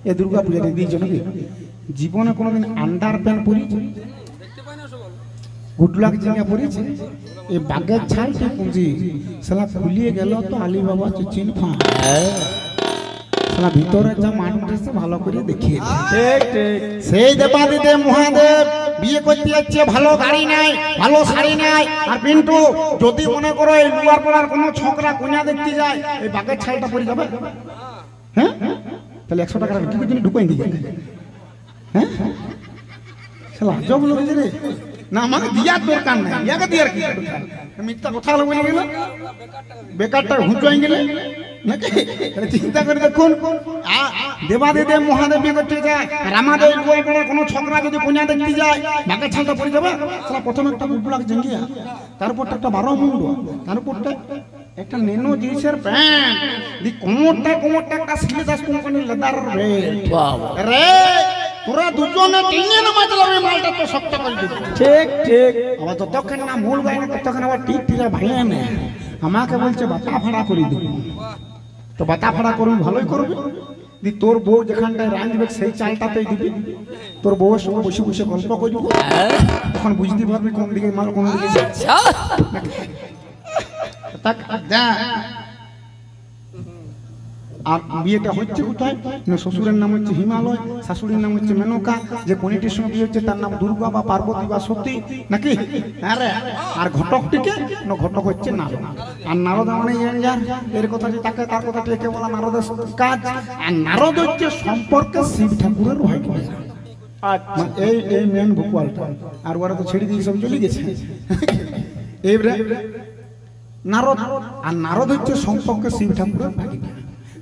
এ দুর্গা পূজাটা দিয়েছো নাকি? জীবনে কোনোদিন আন্ডার প্যান্ট পরিয়েছে? গুডলাক জিঙ্গা পরিয়েছে? এই বাগের ছালটা পুঁজি সালা খুলিয়ে গেল তো আলী বাবা চিন ফা সালা ভিতরে যা মানুষটা ভালো করে দেখিয়ে সেই দেবাদিদেব মহাদেব বিয়ে করতে যাচ্ছে, ভালো গাড়ি নাই, ভালো শাড়ি নাই। আর পিন্টু যদি মনে করো এই লুয়ার পাড়ার কোনো ছোকরা কন্যা দেখতে যায়, এই বাগের ছালটা পরে যাবে? হ্যাঁ, তাহলে 100 টাকা কি করে ঢুকাই দিয়ে যাবে? হ্যাঁ, লাজব লোক রে। না আমাকে দিয়ার দরকার নাই, ইয়াকে দিয়ার কি মিথ্যা কথা বলে গেল, বেকারটা হুঁচুয়াই গেলে নাকি? চিন্তা করে দেখুন, দেবাদিদেব মহাদেব বিয়ে করতে যায়, আর আমাদের কোনো ছোকরা যদি কন্যা দেখতে যায় বাঘের ছালটা পরে যাবে। প্রথমে একটা বুবলাক জেঙ্গিয়া, তারপরটা একটা 12 মুন্ড, তারপরটা একটা নেনো জিন্সের প্যান্ট, কোমরটা একটা সিলেদাস কোম্পানির লেদার রে। তোরা দুজনে টিনে নামাজ লাগবে, মালটা তো শক্ত করে দিবি। ঠিক ঠিক। আবার যতক্ষণ না মূল গায় না ততক্ষণ আবার টিক টিকা ভাঙে না। আমাকে বলছে বাতা ভাড়া করে দিব, তো বাতা ভাড়া করবি, ভালোই করবি। দি তোর বউ যেখানটায় রাঁধবে সেই চালটাতেই দিবি, তোর বউয়ের সঙ্গে বসে বসে গল্প করবি, তখন বুঝতে পারবি কোন দিকে মাল কোন দিকে যাচ্ছে। আর বিয়েটা হচ্ছে কোথায়? শ্বশুরের নাম হচ্ছে হিমালয়, শাশুড়ির নাম হচ্ছে মেনকা। যে কনিটির সঙ্গে বিয়ে হচ্ছে তার নাম দুর্গা বা পার্বতী বা সতী নাকি? আর ঘটকটিকে ঘটক হচ্ছে নারদ। আর নারদ মানে এর কথা যে তাকে তার কথাটি একে বলা নারদের কাজ। আর নারদ হচ্ছে সম্পর্কে শিব ঠাকুরের হয়। এই মেন ভোপালটা, আর ওরা তো ছেড়ে দিয়ে সব চলে গেছে। এইবারে নারদ, আর নারদ হচ্ছে সম্পর্কে শিব ঠাকুরের ভাগিনা।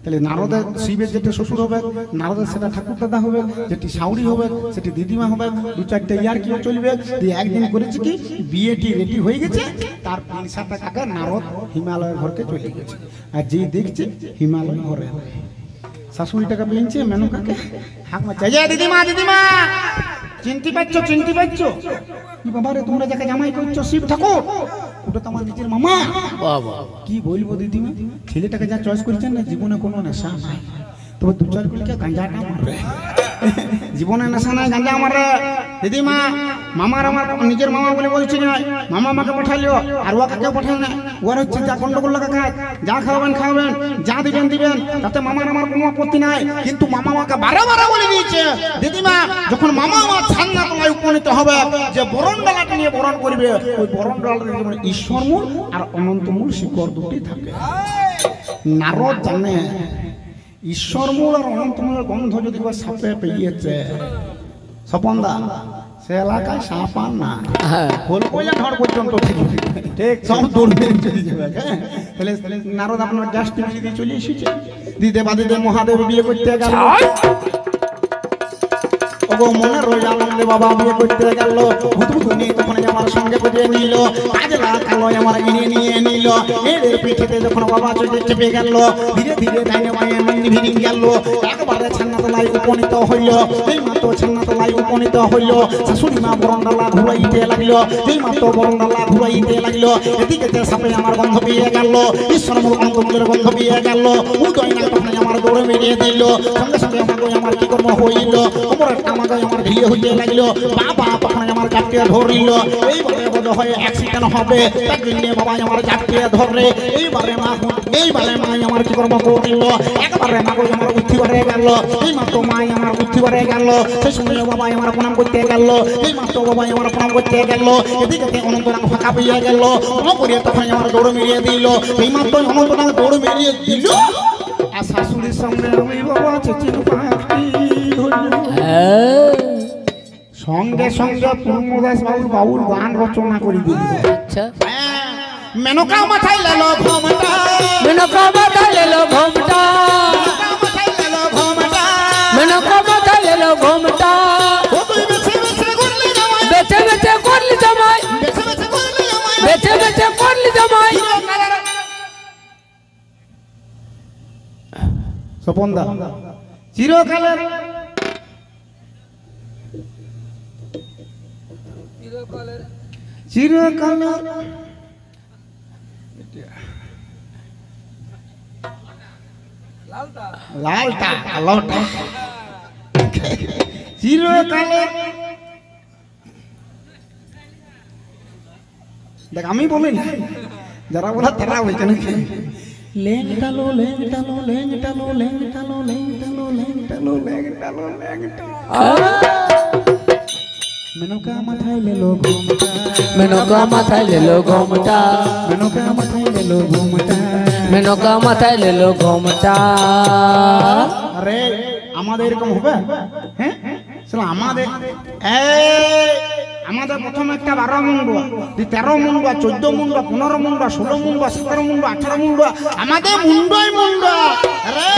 তাহলে নারদের শিবের যেটা শ্বশুর হবে, নারদের সেটা ঠাকুর দাদা হবে, যেটি সাউরি হবে সেটি দিদিমা হবে। 2-4টা ইয়ার কি চলবে। একদিন করেছে কি, বিয়েটি রেডি হয়ে গেছে, তার 5-7 টাকা নারদ হিমালয়ের ঘরকে চলে গেছে। আর যেই দেখছে হিমালয় ঘরে শাশুড়িটাকে পেয়েছে মেনকাকে হাক মারছে, দিদিমা দিদিমা চিনতে পারছো, চিনতে পারছো? কি বাবা রে, তোমরা যাকে জামাই করছো শিব ঠাকুর, ওটা তো আমার নিজের মামা। কি বলবো দিদিমা, ছেলেটাকে যা চয়েস করেছেন না, জীবনে কোনো নেশা নাই, তবে 2-4 কুলিকে গাঁজাটা মারবে। জীবনে নেশা নাই, গাঁজা মারে। দিদিমা মামার আমার নিজের মামা বলে বলছি না, মামা আমাকে পাঠাইলো, আর ও কাকেও পাঠায় না। ওর হচ্ছে যা গন্ডগোল লাগা কাজ, যা খাওয়াবেন খাওয়াবেন, যা দিবেন দিবেন, তাতে মামার আমার কোনো আপত্তি নাই। কিন্তু মামা আমাকে বারে বলে দিয়েছে, দিদিমা যখন মামা আমার ছান্না তোমায় উপনীত হবে, যে বরণ ডালাটা নিয়ে বরণ করবে, ওই বরণ ডালাটা যেমন ঈশ্বরমূল আর অনন্তমূল শিকড় দুটি থাকে। নারদ জানে ঈশ্বরমূল আর অনন্তমূলের গন্ধ যদি সাপে পেয়েছে, স্বপনদা সে এলাকায় সাপ আর না হ্যাঁ খোল কইলা ঝড় পর্যন্ত ঠিক সব দৌড় মেরে চলে যাবে হ্যাঁ তাহলে নারদ আপনার গ্যাস টিভি দিয়ে চলে এসেছে দিতে বাদিতে মহাদেব বিয়ে করতে গেল ওগো মনে রয়ে গেল বাবা বিয়ে করতে গেল ভূতভূতনি তখন আমার সঙ্গে বুঝিয়ে নিল কাজে লাগালো আমার এনে নিয়ে নিল এদের পিঠেতে যখন বাবা চলে চেপে গেল ধীরে ধীরে ডাইনে বাঁয়ে মন্দির ভিড়ি গেল একবারে ছান্নাতলায় উপনীত হইল এই মাত্র ছান্নাতলায় উপনীত হইল শাশুড়ি মা বরণডালা ঘুরাইতে লাগলো এই মাত্র বরণডালা ঘুরাইতে লাগলো এদিকে সাপে আমার গন্ধ পেয়ে গেল ঈশ্বর অন্তমূলের গন্ধ পেয়ে গেল উদয় না তখন আমার দৌড়ে মেরিয়ে দিল সঙ্গে সঙ্গে আমার কি কর্ম হইল আমার আমাকে আমার ভিড়ে হইতে লাগলো বাবা তখন আমার জাপকে ধরল এইবারে বোধ হয় অ্যাক্সিডেন্ট হবে তার জন্য বাবা আমার জাপকে ধরে এইবারে মা আমার কি কর্ম করল একবারে মা আমার উঠিবারে গেল এই মাত্র মা আমার উঠিবারে গেল সেই সময় বাবা আমার প্রণাম করতে গেল এই মাত্র বাবা আমার প্রণাম করতে গেল এদিকে অনন্তনাগ ফাঁকা পেয়ে গেল করিয়া তখন আমার দৌড় মেরিয়ে দিল এই মাত্র অনন্তনাগ দৌড় মেরিয়ে দিল আর শাশুড়ির সামনে আমি বাবা চেঁচিয়ে পাখি সঙ্গে সঙ্গে পূর্ণদাস বাবুর গান রচনা করে দিল আচ্ছা মেনকা মাথায় লেলো ঘোমটা মেনকা মাথায় লেলো ঘোমটা মেনকা মাথায় লেলো ঘোমটা বেছে বেছে করলি জামাই বেছে বেছে করলি জামাই স্বপনদা চিরকালের চিরকালের লালটা লালটা চিরকালের দেখ আমি বলি না যারা বলা তারা ওইখানে লেংটালো লেংটালো লেংটালো লেংটালো লেংটালো লেংটালো লেংটালো লেংটালো মেনকা মাথায় লেলো ঘোমটা মেনকা মাথায় লেলো ঘোমটা মেনকা মাথায় লেলো ঘোমটা মেনকা মাথায় লেলো ঘোমটা আরে আমাদের এরকম হবে হ্যাঁ আমাদের আমাদের প্রথম একটা 12 মুন্ডুয়া 13 মুন্ডুয়া 14 মুন্ডুয়া 15 মুন্ডুয়া 16 মুন্ডুয়া 17 মুন্ডুয়া 18 মুন্ডুয়া আমাদের মুন্ডুই মুন্ডুয়া আরে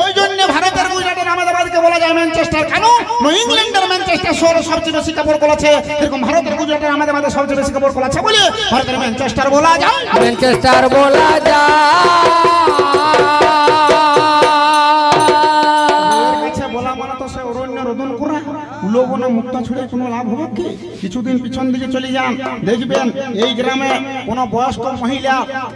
ওই জন্য ভারতের গুজরাটের আহমেদাবাদকে বলা যায় ম্যানচেস্টার কেন ইংল্যান্ডের ম্যানচেস্টার শহর সবচেয়ে বেশি কাপড় করেছে এরকম ভারতের গুজরাটের আহমেদাবাদে সবচেয়ে বেশি কাপড় করেছে বলে ভারতের ম্যানচেস্টার বলা যায় ম্যানচেস্টার বলা যায় উলোবনে মুক্তা ছুড়ে কোনো লাভ হবে কি কিছুদিন পিছন দিকে চলে যান দেখবেন এই গ্রামে কোনো বয়স্ক মহিলা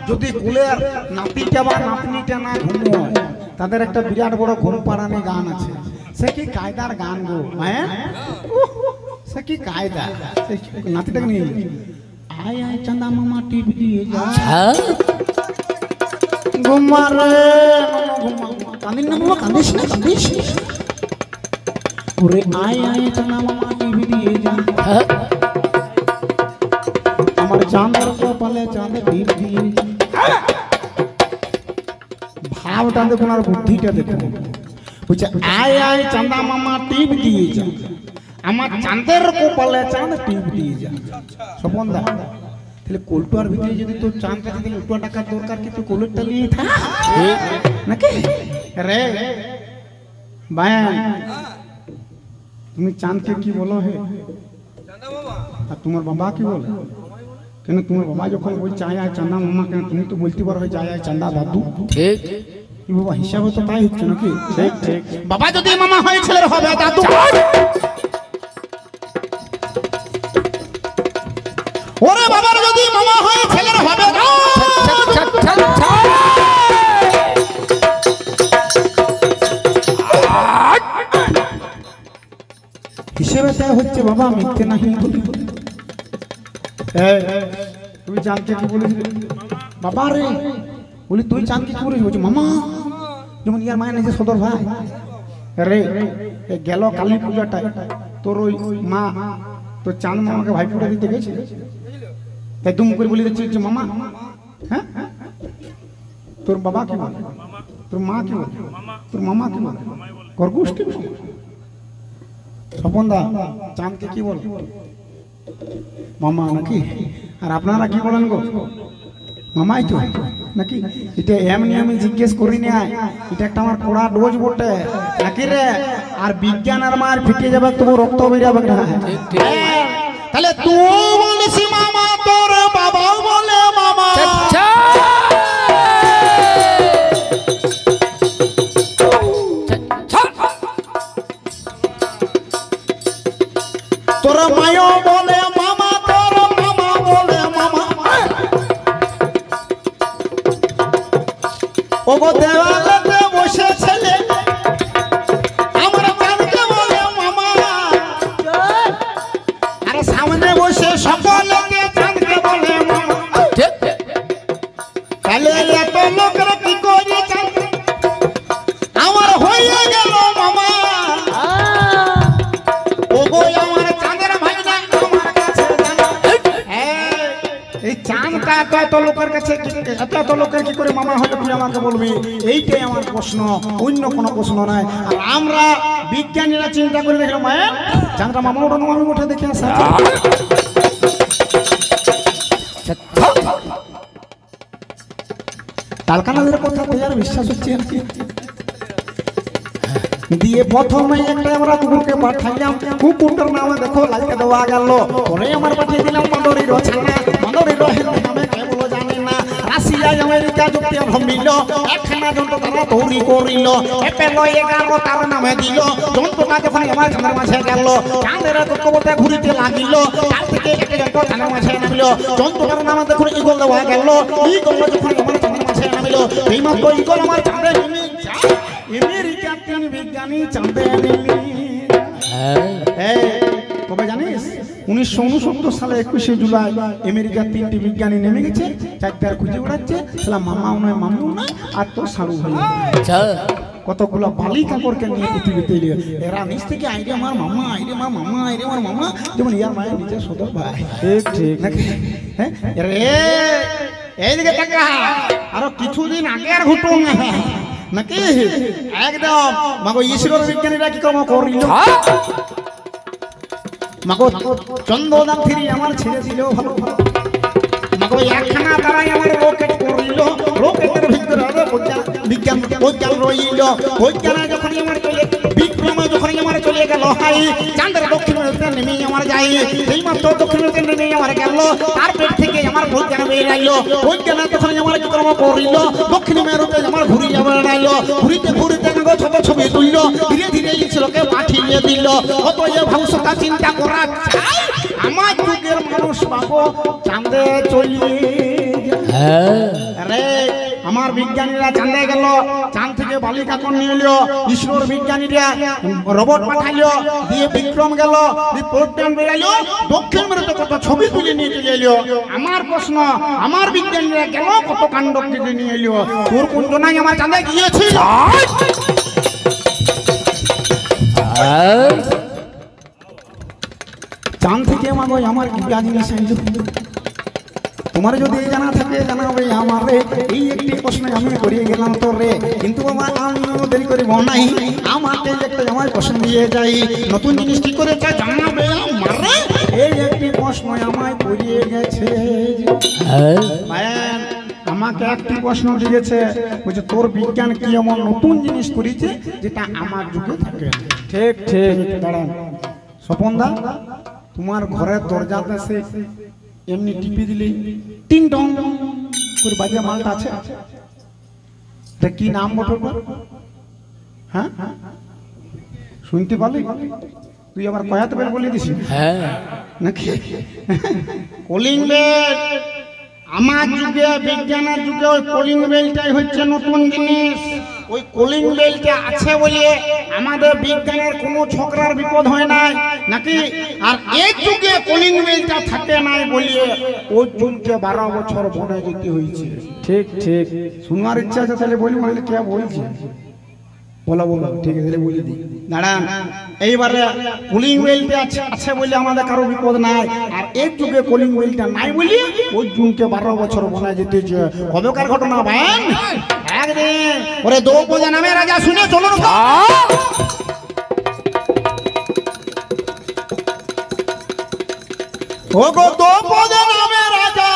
যদি কুলের নাতিটা বা নাতনিটা না ঘুমোয় তাদের একটা বিরাট বড় ঘুম পাড়ানি গান আছে সে কি কায়দার গান গো হ্যাঁ সে কি কায়দা নাতিটাকে নিয়ে আয় আয় চাঁদা মামা টিভি দিয়ে যা ঘুমারে কান্দিস না বাবা কান্দিস না কান্দিস ওরে আয় আয় চাঁদা মামা টিভি দিয়ে যা আমার চাঁদের কপালে চাঁদে টিপ দিয়ে ভাবটা দেখুন আর বুদ্ধিটা দেখুন বুঝছে আয় আয় চাঁদা মামা টিপ দিয়ে যা আমার চাঁদের কপালে চাঁদ টিপ দিয়ে যা স্বপন দা তাহলে কলটুয়ার ভিতরে যদি তোর চাঁদটা যদি উল্টো টাকার দরকার কি তুই কলটটা নিয়ে থাক নাকি রে বায়ান তুমি চাঁদকে কি বলো হে আর তোমার বাবা কি বলে কেন তোমার বাবা যখন বলছে চায় আয় চাঁদা মামা কেন তুমি তো বলতে পারো যায় আয় চাঁদা দাদু ঠিক বাবা হিসাবে তো তাই হচ্ছে নাকি ঠিক ঠিক বাবা যদি মামা হয় ছেলের হবে দাদু ওরে বাবার যদি মামা হয় ছেলের হবে হিসেবে তাই হচ্ছে বাবা মিথ্যে নাহি তুই চাঁদকে কি বলিস বাবা রে বলি তুই চাঁদকে কি বলিস বলছি মামা যেমন ইয়ার মায়ের নিজে সদর ভাই রে গেল কালী পূজাটায় তোর ওই মা তোর চাঁদ মামাকে ভাই ফোটা দিতে গেছে তাই দুম করে বলে দিচ্ছি মামা হ্যাঁ তোর বাবা কি বলে তোর মা কি বলে তোর মামা কি বলে গোষ্ঠী স্বপনদা চাঁদকে কি বল? মামা নাকি? আর আপনারা কি বলেন গো? মামাই তো নাকি? এটা এমনি আমি জিজ্ঞেস করি না, এটা একটা আমার পোড়া ডোজ বটে নাকি রে? আর বিজ্ঞান আর মার ফিটে যাবে, তবু রক্ত বেরিয়ে যাবে না। তাহলে তুই বলিস মামা, তোর বাবাও বলে মামা। তোর মায়ও বলে মামা, তোর মামা বলে মামা। ওগো দেওয়ালেতে বসে ছেলে আমার চাঁদকে বলে মামা, আর সামনে বসে সকলকে চাঁদকে বলে মামা। তাহলে এত লোকের কি করে চাঁদ আমার হয়ে গেল মামা? ওগো আমার চাঁদের ভাই না আমার কাছে জানা। এই চাঁদটা এত লোকের কাছে, এত লোকের কি করে মামা হলে তুই আমাকে বলবি? এইটাই আমার প্রশ্ন, অন্য কোনো প্রশ্ন নাই। আর আমরা বিজ্ঞানীরা চিন্তা করে দেখলাম মায়ের চাঁদটা মামা ওঠানো, আমি উঠে দেখে আসা। কালকানাদের কথা আর বিশ্বাস হচ্ছে আর কি। দিয়ে প্রথমে একটা আমরা কুকুরকে পাঠাইলাম, কুকুরটার নামে দেখো লাইকে দেওয়া গেল। পরে আমার পাঠিয়ে দিলাম মাদরির ছানা, মাদরির নামে কেবল জানে না। রাশিয়া আমেরিকা যুক্তি ভমিল, একখানা যন্ত্র তারা তৈরি করিল। এপেল 11 তার নামে দিল। যন্ত্রটা যখন আমার চাঁদের মাঝে গেল, চাঁদের কক্ষপথে ঘুরিতে লাগিল। তার থেকে একটা যন্ত্র চাঁদের মাঝে নামিল। যন্ত্রটার নামে দেখুন ইগল দেওয়া গেল। ইগল যখন আমার চাঁদের মাঝে নামিল, এই মাত্র ইগল আমার চাঁদে নেমে যায়। আমেরিকার 3 বিজ্ঞানী চাঁদে নেমে। কবে জানিস? 1969 সালে 21 জুলাই আমেরিকার 3টি বিজ্ঞানী নেমে গেছে। চারটার খুঁজে বেড়াচ্ছে, মামা নয় মামু নয়, আর তোর সারু ভাই। কতগুলো বালি কাপড়কে নিয়ে পৃথিবীতে এলো। এরা নিচ থেকে আইরে আমার মামা, আইরে আমার মামা, আইরে আমার মামা, যেমন ইয়ার মায়ের নিজের সদর ভাই। ঠিক নাকি? হ্যাঁ রে, এইদিকে টাকা আরো কিছুদিন আগে আর ঘটুন নাকি? একদম মাগো ইসরোর বিজ্ঞানীরা কি কর্ম করিল? মাগো চন্দ্রযান 3 আমার ছেড়ে দিল ভালো ভালো। মাগো একখানা তারাই আমার রকেট করিল। রকেটের ভিতরে বিজ্ঞান বৈজ্ঞান রইল। বৈজ্ঞানে যখন আমার চলে, বিক্রমে যখন আমার চলে গেল হাই, চাঁদের দক্ষিণ মেরুতে নেমে আমার যাই। এই মাত্র দক্ষিণ মেরুতে নেমে আমার গেল, তার পেট থেকে আমার বৈজ্ঞান বেরিয়ে আইল। বৈজ্ঞানে যখন আমার কি কর্ম করিল, দক্ষিণ মেরুতে আমার ঘুরি যাবার আইল। ঘুরিতে ঘুরিতে মাগো ছোট ছবি তুলল, ধীরে ধীরে ইসরোকে পাঠিয়ে দিল। কত যে ভবিষ্যৎ চিন্তা করা চাই, আমার যুগের মানুষ বাবু চাঁদে চলে রে। আমার বিজ্ঞানীরা চাঁদে গেল, চাঁদ থেকে বালি কাকন নিয়ে এলো। ইসরোর বিজ্ঞানীরা রোবট পাঠাইলো, দিয়ে বিক্রম গেল, প্রোগ্রাম বেরাইলো, দক্ষিণ মেরুতে কত ছবি তুলে নিয়ে চলে এলো। আমার প্রশ্ন, আমার বিজ্ঞানীরা গেল কত কাণ্ড তুলে নিয়ে এলো? তোর কোন জনাই আমার চাঁদে গিয়েছিল? চাঁদ থেকে আমার কি জিনিস আইলো? তোমার যদি জানা থাকে জানাবে আমারে। এই একটি প্রশ্ন আমি করিয়ে গেলাম তোর রে, কিন্তু আমার আমিও দেরি করিব নাই। আমাকে একটা আমার প্রশ্ন দিয়ে যাই, নতুন জিনিস কি করে জানাবে আমারে? এই একটি প্রশ্ন আমায় করিয়ে গেছে। আমাকে একটি প্রশ্ন দিয়েছে, বলছে তোর বিজ্ঞান কি এমন নতুন জিনিস করেছে যেটা আমার যুগে থাকে? ঠিক ঠিক দাঁড়ান স্বপনদা, তোমার ঘরের দরজাতে সে এমনি টিপি দিলে টিং টং করে বাজে মালটা আছে, এটা কি নাম বটে? হ্যাঁ শুনতে পারলি? তুই আবার কয়াতে বেল বলে দিস নাকি? Calling bell. আমার যুগে, বিজ্ঞানের যুগে ওই কলিং বেলটাই হচ্ছে নতুন জিনিস। ওই কলিং বেলটা আছে বলে আমাদের বিজ্ঞানের কোনো ছোকরার বিপদ হয় নাই নাকি? আর এই যুগে কলিং বেলটা থাকে নাই বলে অর্জুনকে 12 বছর বনে যেতে হয়েছে। ঠিক ঠিক, শুনবার ইচ্ছা আছে তাহলে বলি, বলে কে বলছে? বলো বলো, ঠিক আছে বলে দিই। দাঁড়ান, এইবারে কলিং বেলটা আছে বলে আমাদের কারো বিপদ নাই। আর এই যুগে কলিং বেলটা নাই বলে অর্জুনকে 12 বছর বনে যেতে হয়েছে। কবেকার ঘটনা ভাই? একদিন ওরে দ্রৌপদী নামে রাজা শুনে চলুন ও গো দ্রৌপদী নামে রাজা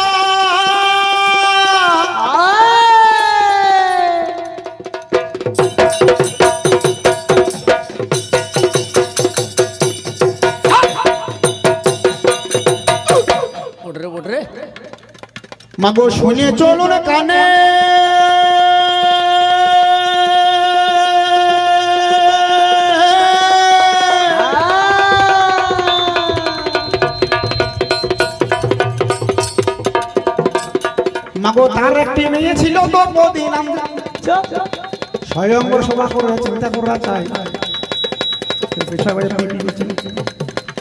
মাগো শুনে চলুন কানে মাগো তার একটি মেয়ে ছিল দ্রৌপদী নাম স্বয়ংবর সভা করে চিন্তা করা চাই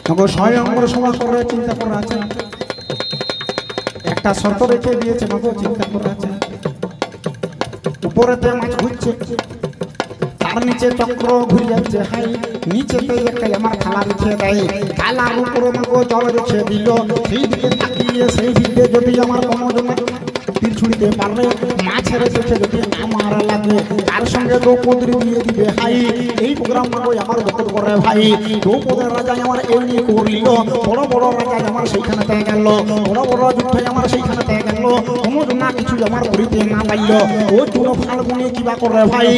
মাগো স্বয়ংবর সভা করে চিন্তা করা চাই একটা শর্ত রেখে দিয়েছে মাগো চিন্তা করা চাই উপরেতে মাছ ঘুরছে তার নিচে চক্র ঘুরে যাচ্ছে হাই নিচেতে একটা আমার থালা রেখে দেয় থালার উপরে মাগো জল রেখে দিল সেই দিকে তাকিয়ে সেই দিকে যদি আমার কোনো তীর ছুড়িতে পারলে মাছের চোখে যদি না মারা লাগে তার সঙ্গে দ্রৌপদীর বিয়ে দিবে হাই এই প্রোগ্রাম মাগো আমার দখল করে ভাই দ্রৌপদের রাজা আমার এমনি করলিল বড় বড় রাজা আমার সেইখানে পেয়ে গেল বড় বড় যুদ্ধ আমার সেইখানে পেয়ে গেল সমুদ্র না কিছু আমার করিতে না পাইল ও চুনো ফাল্গুনে কিবা করে ভাই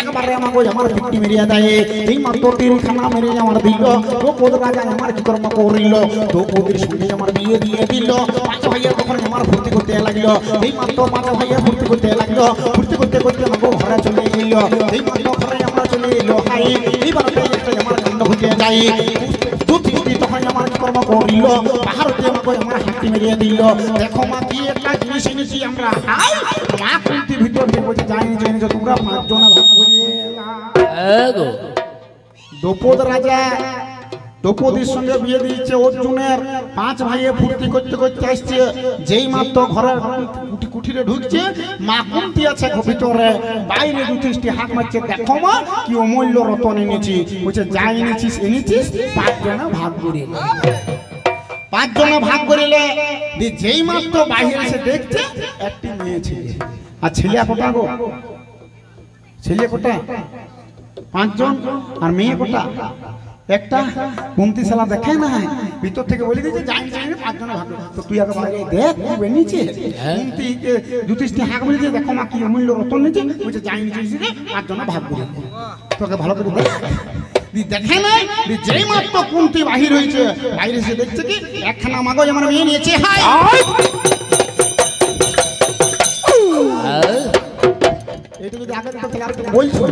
একবারে আমাকে আমার পিটি মেরিয়া দেয় এই মাত্র তীরখানা মেরে আমার দিল দ্রৌপদ রাজা আমার কি কর্ম করিল দ্রৌপদীর সঙ্গে আমার বিয়ে দিয়ে দিল পাঁচ ভাইয়ের তখন আমার ভর্তি করতে লাগলো এই মাত্র পাঁচ ভাইয়া ভর্তি করতে লাগলো ভর্তি করতে করতে আমাকে ঘরে চলে এল এই মাত্র ঘরে আমরা চলে এলো হাই এইবার আমার কাণ্ড ঘুরিয়ে যাই তখন আমার কর্ম করিল পাহাড়তে আমাকে আমার হাতি মেরিয়ে দিল দেখো মা কি একটা জিনিস এনেছি আমরা হাই মা কুন্তি ভিতর দিয়ে বলছে যাইনি যাইনি তোমরা পাঁচজন ভাগ করিয়ে দ্রৌপদ রাজা দ্রৌপদীর সঙ্গে বিয়ে দিয়েছে অর্জুনের পাঁচ ভাইয়ে ফুর্তি করতে করতে আসছে যেই মাত্র ঘরের কুঠিরে ঢুকছে মা কুন্তি আছে ভিতরে বাইরে যুধিষ্ঠির হাত মারছে দেখো মা কি অমূল্য রতন এনেছি বলছে যা এনেছিস পাঁচজনে ভাগ করিলে ভাগ করিলে যেই মাত্র বাইরে এসে দেখছে একটি মেয়ে ছেলে আর ছেলে কোটা গো ছেলে কোটা পাঁচজন আর মেয়ে কোটা একটা কুন্তি শালা দেখে না ভিতর থেকে বলে দিয়েছে যাই পাঁচজনে ভাগ তো তুই আগে বাইরে দেখ নিচে কুন্তি যুধিষ্ঠির হাঁক বলে দিয়ে দেখো মা কি অমূল্য রতন নিচে বলছে যাই নিচে পাঁচজনে ভাগ করে তোকে ভালো করে দেখ দেখে নাই যেই মাত্র কুন্তি বাহির হয়েছে বাইরে এসে দেখছে কি একখানা মাগো আমার মেয়ে নিয়েছে হাই এটা যদি আগে তো খেলার বলছো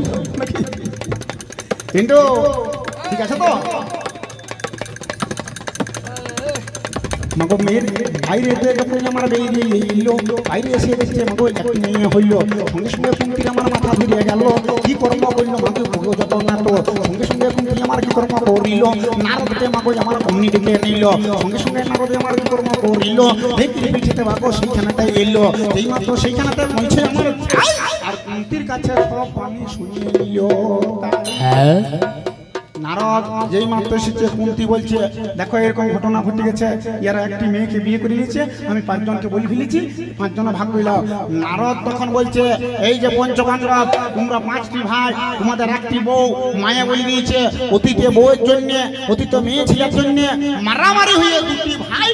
কিন্তু ঠিক আছে তো মাগো মেয়ের বাইরে যখন আমার বেরিয়ে এলো বাইরে এসে দেখছে মাগো একটি মেয়ে হইল সঙ্গে সঙ্গে কুন্তির আমার মাথা ধরিয়ে গেল কি কর্ম করল মাকে ভোগ যত না তো সঙ্গে সঙ্গে কুন্তি আমার কি কর্ম করিল নারদকে মাগো আমার অমনি ডেকে নিল সঙ্গে সঙ্গে নারদে আমার কি কর্ম করিল দেখতে পিছিতে মাগো সেইখানেটাই এলো এই মাত্র সেইখানেতে পৌঁছে আমার আর কুন্তির কাছে সব পানি শুনিয়ে নিল নারদ যেই মাত্র এসেছে কুন্তি বলছে দেখো এরকম ঘটনা ঘটে গেছে এরা একটি মেয়েকে বিয়ে করে নিয়েছে আমি পাঁচজনকে বলে ফেলেছি পাঁচজনে ভাগ হইলাম নারদ তখন বলছে এই যে পঞ্চপাণ্ডব তোমরা পাঁচটি ভাই তোমাদের একটি বউ মায়া বলে দিয়েছে অতীতে বউয়ের জন্য অতীত মেয়ে ছেলের জন্য মারামারি হয়ে দুটি ভাই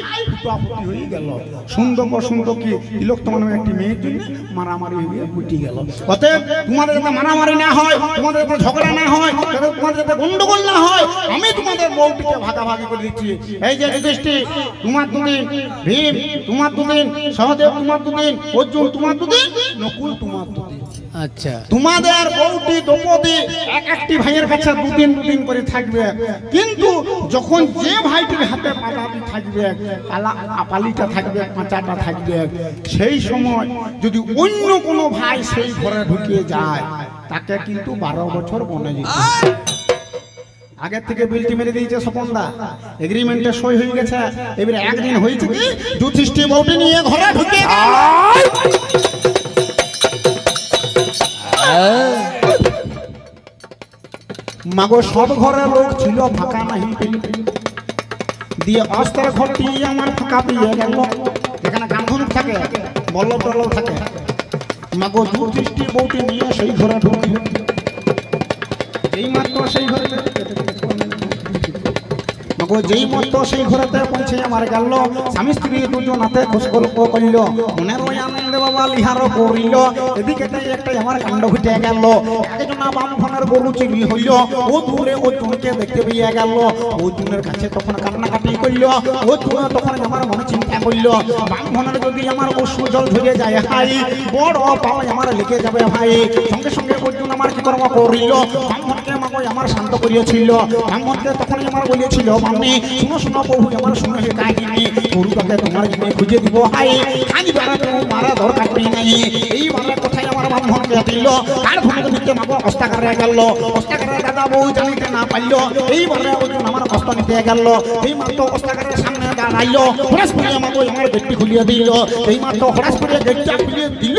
হয়ে গেল সুন্দর সুন্দর কি তিলোত্তমা নামে একটি মেয়ের জন্য মারামারি হয়ে ফুটি গেল অতএব তোমাদের যাতে মারামারি না হয় তোমাদের যাতে ঝগড়া না হয় তোমাদের যাতে গন্ডগোল না হয় আমি তোমাদের বউটিকে ভাগাভাগি করে দিচ্ছি এই যে যুধিষ্ঠির তোমার দুদিন ভীম তোমার দুদিন সহদেব তোমার দুদিন অর্জুন তোমার দুদিন নকুল তোমার দুদিন আচ্ছা তোমাদের বউটি দ্রৌপদী এক একটি ভাইয়ের কাছে দুদিন দুদিন করে থাকবে কিন্তু যখন যে ভাইটির হাতে পালাটি থাকবে পালিটা থাকবে পাঁচাটা থাকবে সেই সময় যদি অন্য কোনো ভাই সেই ঘরে ঢুকে যায় তাকে কিন্তু 12 বছর বনে যেতে আগে থেকে বিলটি মেরে দিয়েছে স্বপনদা এগ্রিমেন্টে সই হয়ে গেছে এবারে একদিন হয়েছে কি যুধিষ্ঠির বউটি নিয়ে ঘরে ঢুকে মাগো সব ঘরের লোক ছিল ফাঁকা নাহি দিয়ে অস্ত্র ঘরটি আমার ফাঁকা দিয়ে গেল যেখানে গান্ধনুক থাকে বল্লভ টল্লভ থাকে মাগো যুধিষ্ঠির বউটি নিয়ে সেই ঘরে ঢুকল এই মাত্র সেই ঘরে মাগো যেই মতো সেই ঘরেতে পৌঁছে আমার গেল স্বামী স্ত্রী দুজনাতে খুশ গল্প করল মনের ওই আনন্দে বাবা লিহারও করিল এদিকে একটা আমার কাণ্ড ঘটে গেল একজনা বামফনের গরু চুরি হইল ও দূরে ও চুনকে দেখতে পেয়ে গেল ও চুনের কাছে তখন কান্নাকাটি করল ও চুন তখন আমার মনে চিন্তা করল বামফনের যদি আমার অশ্রু জল ঝরে যায় ভাই বড় পাওয়া আমার লেগে যাবে ভাই সঙ্গে সঙ্গে অর্জুন আমার কি কর্ম করিল ব্রাহ্মণকে মাগো আমার শান্ত করিয়েছিল ব্রাহ্মণকে তখন আমার বলেছিল মামি শুনো শুনো প্রভু আমার শুনে হে কাহিনী গরুটাকে তোমার জন্য খুঁজে দিব হাই খানি বেড়াতে মারা দরকার নেই এইবারে কোথায় আমার ব্রাহ্মণকে দিল তার ধনুক নিতে মাগো অস্তাকারে গেল অস্তাকারে দাদা বউ জানিতে না পারল এইবারে অর্জুন আমার কষ্ট নিতে গেল এই মাত্র অস্তাকারের সামনে দাঁড়াইলো হঠাৎ করে মাগো আমার গেটটি খুলিয়ে দিল এই মাত্র হঠাৎ করে গেটটা খুলিয়ে দিল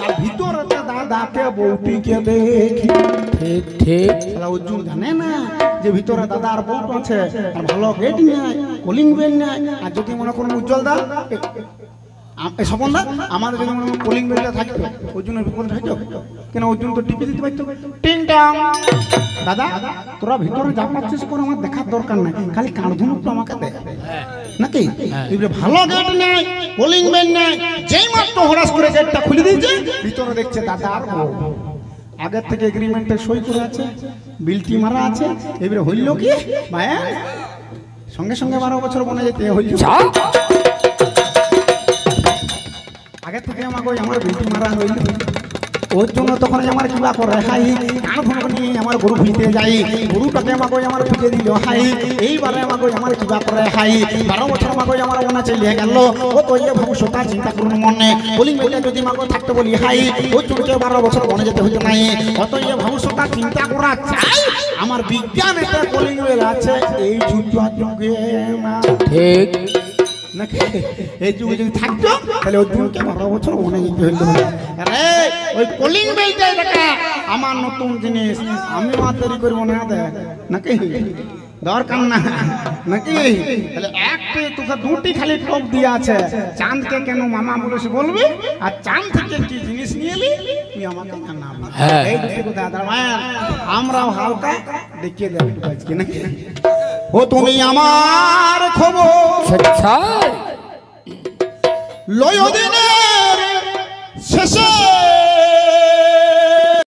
আর ভিতরে দাদাকে বউটিকে দেখি ঠিক ঠিক অর্জুন জানে না যে ভিতরে দাদা আর বউ আছে আর ভালো গেট নাই কলিং বেল নাই আর যদি মনে করুন উজ্জ্বল দা স্বপন দা আমাদের যদি মনে করুন কলিং বেলটা থাকতো অর্জুনের বিপদ থাকতো কেন অর্জুন তো টিপে দিতে পারতো টিং টং দাদা তোরা ভিতরে যা পাচ্ছিস করে আমার দেখার দরকার নাই খালি কাঁধুনুক তো আমাকে দেখ নাকি ভালো গেট নেই কলিং বেল নেই যেই মাত্র হঠাৎ করে গেটটা খুলে দিয়েছে ভিতরে দেখছে দাদা আর বউ আগের থেকে এগ্রিমেন্টে সই করে আছে বিলটি মারা আছে এবারে হইল কি ভাইয়া সঙ্গে সঙ্গে 12 বছর বনে যেতে হইল আগের থেকে আমাকে আমার বিলটি মারা হইল ওর জন্য তখন আমার কিবা করে হাই কান ধনক নিয়ে আমার গরু ভুইতে যাই গরুটাকে আমাকে আমার খুঁজে দিল হাই এইবারে আমাকে আমার কিবা করে হাই 12 বছর আমাকে আমার মনে চলে গেল ও তো ইয়ে ভবিষ্যৎ চিন্তা করুন মনে বলি মেলে যদি আমাকে থাকতে বলি হাই ওই জনকে 12 বছর বনে যেতে হইতো নাই অত ইয়ে ভবিষ্যৎ চিন্তা করা চাই আমার বিজ্ঞান এটা কলিং বেল আছে এই যুগে না ঠিক নাকি এই যুগে যদি থাকতো তাহলে অর্জুনকে 12 বছর মনে যেতে হইতো আরে ওই কলিং বেলটাই দেখা আমার নতুন জিনিস আমি মাতারি করবো না দেখ নাকি দরকার না নাকি তাহলে একটি তোকে দুটি খালি টপ দিয়ে আছে চাঁদকে কেন মামা বলেছে বলবি আর চাঁদ থেকে কি জিনিস নিয়ে এলি তুই আমাকে জানাবি এই দুটি কথা দাঁড়ায় আমরাও হালকা দেখিয়ে দেব একটু আজকে নাকি ও তুমি আমার খবর সচ্ছাই লয় দিনের শেষে